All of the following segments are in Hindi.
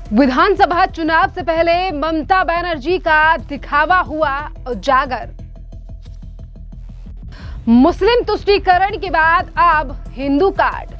विधानसभा चुनाव से पहले ममता बनर्जी का दिखावा हुआ उजागर। मुस्लिम तुष्टीकरण के बाद अब हिंदू कार्ड।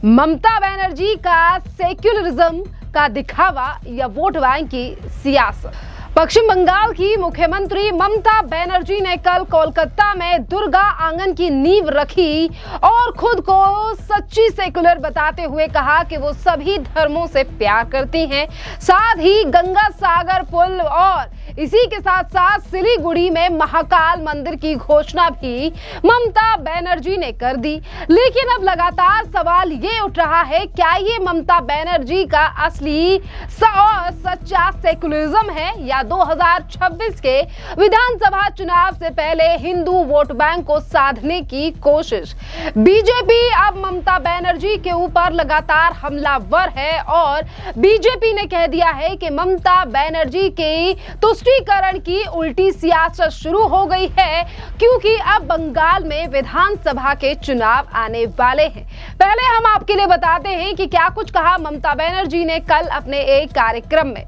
ममता बनर्जी का सेक्युलरिज्म का दिखावा या वोट बैंक की सियासत। पश्चिम बंगाल की मुख्यमंत्री ममता बनर्जी ने कल कोलकाता में दुर्गा आंगन की नींव रखी और खुद को सच्ची सेकुलर बताते हुए कहा कि वो सभी धर्मों से प्यार करती हैं। साथ ही गंगा सागर पुल और इसी के साथ साथ सिलीगुड़ी में महाकाल मंदिर की घोषणा भी ममता बनर्जी ने कर दी। लेकिन अब लगातार सवाल ये उठ रहा है, क्या ये ममता बनर्जी का असली और सच्चा सेकुलरिज्म है या 2026 के विधानसभा चुनाव से पहले हिंदू वोट बैंक को साधने की कोशिश। बीजेपी अब ममता बनर्जी के ऊपर लगातार हमलावर है और बीजेपी ने कह दिया है कि ममता बनर्जी के तुष्टीकरण की उल्टी सियासत शुरू हो गई है, क्योंकि अब बंगाल में विधानसभा के चुनाव आने वाले हैं। पहले हम आपके लिए बताते हैं कि क्या कुछ कहा ममता बनर्जी ने कल अपने एक कार्यक्रम में।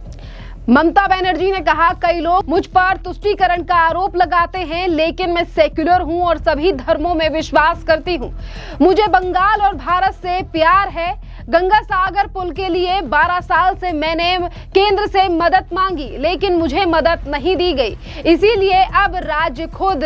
ममता बनर्जी ने कहा, कई लोग मुझ पर तुष्टीकरण का आरोप लगाते हैं, लेकिन मैं सेक्युलर हूं और सभी धर्मों में विश्वास करती हूं। मुझे बंगाल और भारत से प्यार है। गंगा सागर पुल के लिए 12 साल से मैंने केंद्र से मदद मांगी, लेकिन मुझे मदद नहीं दी गई। इसीलिए अब राज्य खुद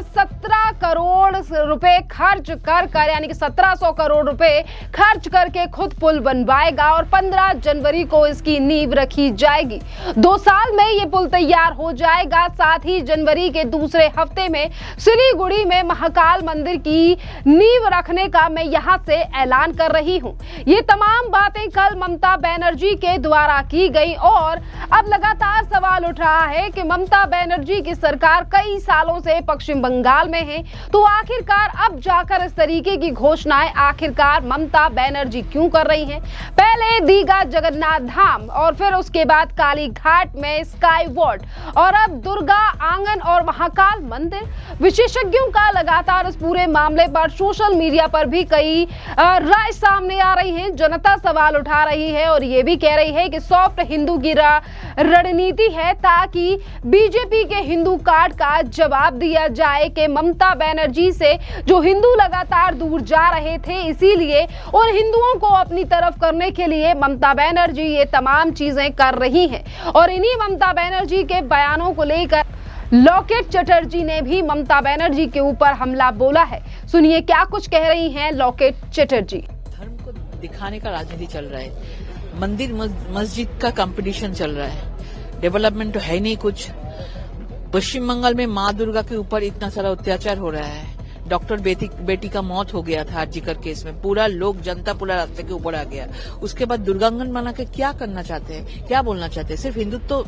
17 करोड़ रुपए खर्च कर यानी कि 1700 करोड़ रुपए खर्च करके खुद पुल बनवाएगा और 15 जनवरी को इसकी नींव रखी जाएगी। 2 साल में ये पुल तैयार हो जाएगा। साथ ही जनवरी के दूसरे हफ्ते में सिलीगुड़ी में महाकाल मंदिर की नींव रखने का मैं यहां से ऐलान कर रही हूं। ये तमाम बातें कल ममता बनर्जी के द्वारा की गई और अब लगातार सवाल उठ रहा है कि ममता बनर्जी की सरकार कई सालों से पश्चिम बंगाल में है, तो आखिरकार अब जाकर इस तरीके की घोषणाएं आखिरकार ममता बनर्जी क्यों कर रही हैं? पहले दीघा जगन्नाथ धाम और फिर उसके बाद काली घाट में स्काई वॉट और अब दुर्गा आंगन और महाकाल मंदिर। विशेषज्ञों का लगातार इस पूरे मामले पर सोशल मीडिया पर भी कई राय सामने आ रही है। जनता सवाल उठा रही है और ये भी कह रही है कि सॉफ्ट हिंदू की रणनीति है, ताकि बीजेपी के हिंदू कार्ड का जवाब दिया जाए कि ममता बनर्जी से जो हिंदू लगातार दूर जा रहे थे, इसीलिए उन हिंदुओं को अपनी तरफ करने के लिए ममता बनर्जी ये तमाम चीजें कर रही हैं। और इन्हीं ममता बनर्जी के बयानों को लेकर लॉकेट चटर्जी ने भी ममता बनर्जी के ऊपर हमला बोला है। सुनिए क्या कुछ कह रही हैं लॉकेट चटर्जी। धर्म को दिखाने का राजनीति चल रहा है, मंदिर मस्जिद का कंपटीशन चल रहा है, डेवलपमेंट तो है नहीं कुछ। पश्चिम बंगाल में माँ दुर्गा के ऊपर इतना सारा अत्याचार हो रहा है। डॉक्टर बेटी का मौत हो गया था आरजीकर केस में, पूरा लोग जनता पूरा रास्ते के ऊपर आ गया। उसके बाद दुर्गांगन बना के क्या करना चाहते हैं, क्या बोलना चाहते हैं? सिर्फ हिंदुत्व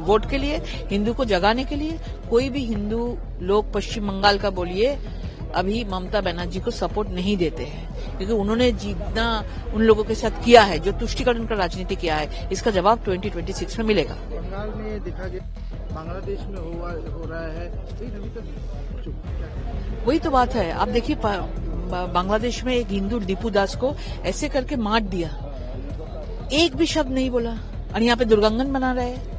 वोट के लिए, हिंदू को जगाने के लिए? कोई भी हिंदू लोग पश्चिम बंगाल का बोलिए अभी ममता बनर्जी को सपोर्ट नहीं देते हैं, क्योंकि उन्होंने जितना उन लोगों के साथ किया है, जो तुष्टीकरण का राजनीति किया है, इसका जवाब 2026 में मिलेगा। बंगाल में देखा गया, बांग्लादेश में हो रहा है, वही तो बात है। आप देखिए बांग्लादेश में एक हिंदू दीपू दास को ऐसे करके मार दिया, एक भी शब्द नहीं बोला, और यहाँ पे दुर्गांगन बना रहे हैं।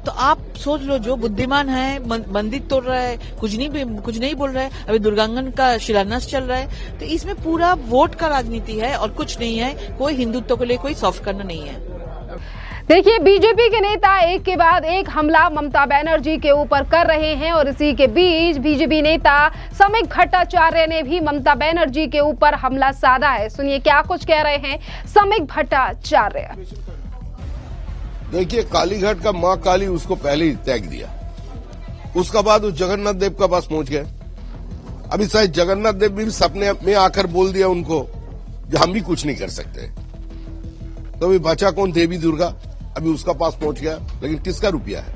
तो आप सोच लो, जो बुद्धिमान है मंदिर तोड़ रहा है, कुछ नहीं बोल रहा है, अभी दुर्गांगन का शिलान्यास चल रहा है। तो इसमें पूरा वोट का राजनीति है और कुछ नहीं है। कोई हिंदुत्व के लिए कोई सॉफ्ट करना नहीं है। देखिए, बीजेपी के नेता एक के बाद एक हमला ममता बनर्जी के ऊपर कर रहे हैं और इसी के बीच बीजेपी नेता समीक भट्टाचार्य ने भी ममता बनर्जी के ऊपर हमला साधा है। सुनिए क्या कुछ कह रहे हैं समीक भट्टाचार्य। देखिए, कालीघाट का मां काली उसको पहले ही त्याग दिया, उसका बाद उस जगन्नाथ देव का पास पहुंच गए। अभी शायद जगन्नाथ देव भी सपने में आकर बोल दिया उनको कि हम भी कुछ नहीं कर सकते। तो अभी बचा कौन? देवी दुर्गा अभी उसका पास पहुंच गया। लेकिन किसका रुपया है?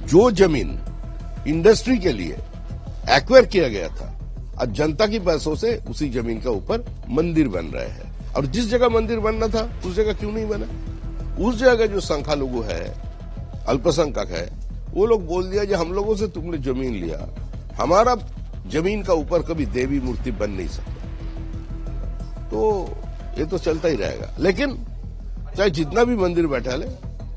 जो जमीन इंडस्ट्री के लिए एक्वायर किया गया था, आज जनता की पैसों से उसी जमीन का ऊपर मंदिर बन रहे हैं। और जिस जगह मंदिर बनना था उस जगह क्यों नहीं बना? उस जगह जो संख्यालघु है, अल्पसंख्यक है, वो लोग बोल दिया कि हम लोगों से तुमने जमीन लिया, हमारा जमीन का ऊपर कभी देवी मूर्ति बन नहीं सकता। तो ये तो चलता ही रहेगा। लेकिन चाहे जितना भी मंदिर बैठा ले,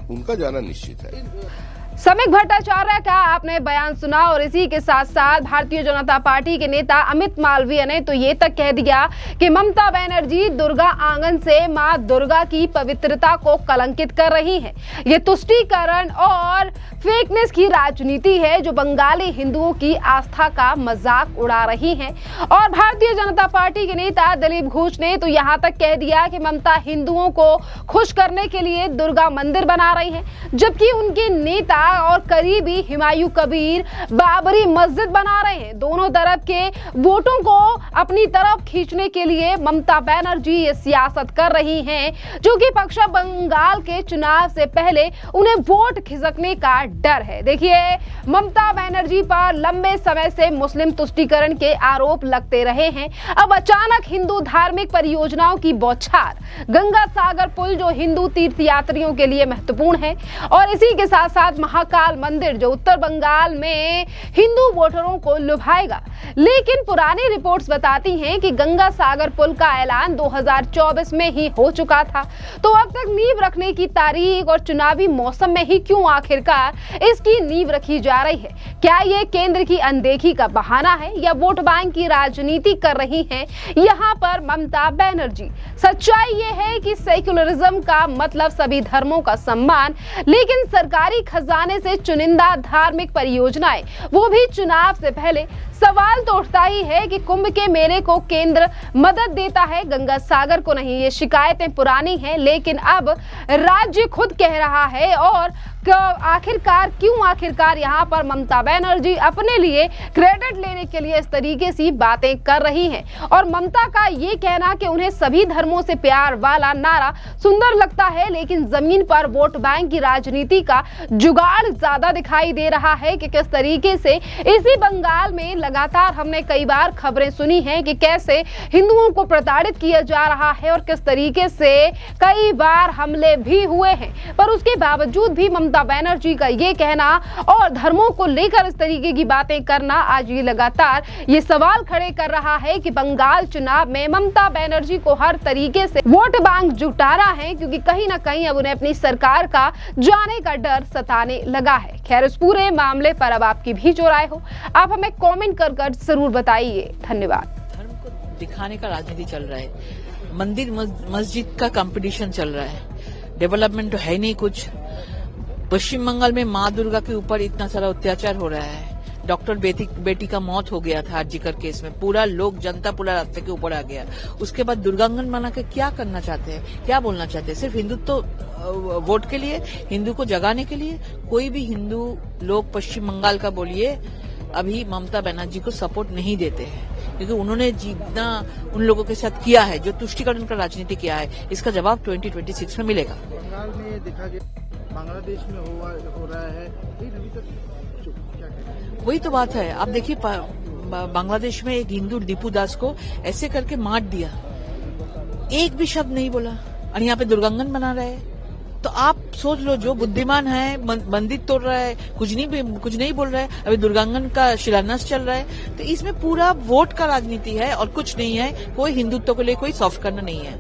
उनका जाना निश्चित है। समीक भट्टाचार्य का आपने बयान सुना और इसी के साथ साथ भारतीय जनता पार्टी के नेता अमित मालवीय ने तो ये तक कह दिया कि ममता बनर्जी दुर्गा आंगन से मां दुर्गा की पवित्रता को कलंकित कर रही हैं। ये तुष्टीकरण और फेकनेस की राजनीति है जो बंगाली हिंदुओं की आस्था का मजाक उड़ा रही हैं। और भारतीय जनता पार्टी के नेता दिलीप घोष ने तो यहाँ तक कह दिया कि ममता हिंदुओं को खुश करने के लिए दुर्गा मंदिर बना रही है, जबकि उनके नेता और करीबी हुमायूं कबीर बाबरी मस्जिद बना रहे हैं। दोनों तरफ के वोटों को अपनी तरफ खींचने के लिए ममता बनर्जी ये सियासत कर रही हैं, जो कि पश्चिम बंगाल के चुनाव से पहले उन्हें वोट खिसकने का डर है। देखिए, ममता बनर्जी पर लंबे समय से मुस्लिम तुष्टीकरण के आरोप लगते रहे हैं। अब अचानक हिंदू धार्मिक परियोजनाओं की बौछार, गंगा सागर पुल जो हिंदू तीर्थयात्रियों के लिए महत्वपूर्ण है, और इसी के साथ साथ महाकाल मंदिर जो उत्तर बंगाल में हिंदू वोटरों को लुभाएगा। लेकिन पुरानी रिपोर्ट्स बताती हैं कि गंगा सागर पुल का ऐलान 2024 में ही हो चुका था, तो अब तक नींव रखने की तारीख और चुनावी मौसम में ही क्यों आखिरकार इसकी नींव रखी जा रही है? क्या ये केंद्र की अनदेखी का बहाना है या वोट बैंक की राजनीति कर रही हैं यहाँ पर ममता बनर्जी? सच्चाई ये है कि सेक्युलरिज्म का मतलब सभी धर्मों का सम्मान, लेकिन सरकारी खजाने से चुनिंदा धार्मिक परियोजनाएं, वो भी चुनाव से पहले। सवाल तो उठता ही है कि कुंभ के मेले को केंद्र मदद देता है, गंगा सागर को नहीं। ये शिकायतें पुरानी हैं, लेकिन अब राज्य खुद कह रहा है। और आखिरकार यहाँ पर ममता बनर्जी अपने लिए क्रेडिट लेने के लिए इस तरीके से बातें कर रही हैं। और ममता का ये कहना कि उन्हें सभी धर्मों से प्यार वाला नारा सुंदर लगता है, लेकिन जमीन पर वोट बैंक की राजनीति का जुगाड़ ज्यादा दिखाई दे रहा है। कि किस तरीके से इसी बंगाल में लगातार हमने कई बार खबरें सुनी हैं कि कैसे हिंदुओं को प्रताड़ित किया जा रहा है और किस तरीके से कई बार हमले भी हुए हैं, पर उसके बावजूद भी ममता बनर्जी का ये कहना और धर्मों को लेकर इस तरीके की बातें करना आज ये लगातार ये सवाल खड़े कर रहा है कि बंगाल चुनाव में ममता बनर्जी को हर तरीके से वोट बैंक जुटा रहा है, क्योंकि कहीं ना कहीं अब उन्हें अपनी सरकार का जाने का डर सताने लगा है। खैर, इस पूरे मामले पर अब आपकी भी जो राय हो, आप हमें कमेंट कर जरूर बताइए। धन्यवाद। धर्म को दिखाने का राजनीति चल रहा है, मंदिर मस्जिद का कंपटीशन चल रहा है, डेवलपमेंट तो है नहीं कुछ। पश्चिम बंगाल में माँ दुर्गा के ऊपर इतना सारा अत्याचार हो रहा है। डॉक्टर बेटी का मौत हो गया था आरजीकर केस में, पूरा लोग जनता पूरा रास्ते के ऊपर आ गया। उसके बाद दुर्गांगन बना के क्या करना चाहते हैं, क्या बोलना चाहते हैं? सिर्फ हिंदुत्व वोट के लिए, हिंदू को जगाने के लिए? कोई भी हिंदू लोग पश्चिम बंगाल का बोलिए अभी ममता बनर्जी को सपोर्ट नहीं देते हैं, क्योंकि उन्होंने जितना उन लोगों के साथ किया है, जो तुष्टीकरण का राजनीति किया है, इसका जवाब 2026 में मिलेगा। बंगाल में देखा गया, बांग्लादेश में हो रहा है, अभी तक क्या कहें? वही तो बात है। आप देखिए, बांग्लादेश में एक हिंदू दीपू दास को ऐसे करके मार दिया, एक भी शब्द नहीं बोला, और यहाँ पे दुर्गांगन बना रहे हैं। तो आप सोच लो, जो बुद्धिमान है मंदिर तोड़ रहा है, कुछ नहीं बोल रहा है, अभी दुर्गांगन का शिलान्यास चल रहा है। तो इसमें पूरा वोट का राजनीति है और कुछ नहीं है। कोई हिंदुत्व के लिए कोई सॉफ्ट करना नहीं है।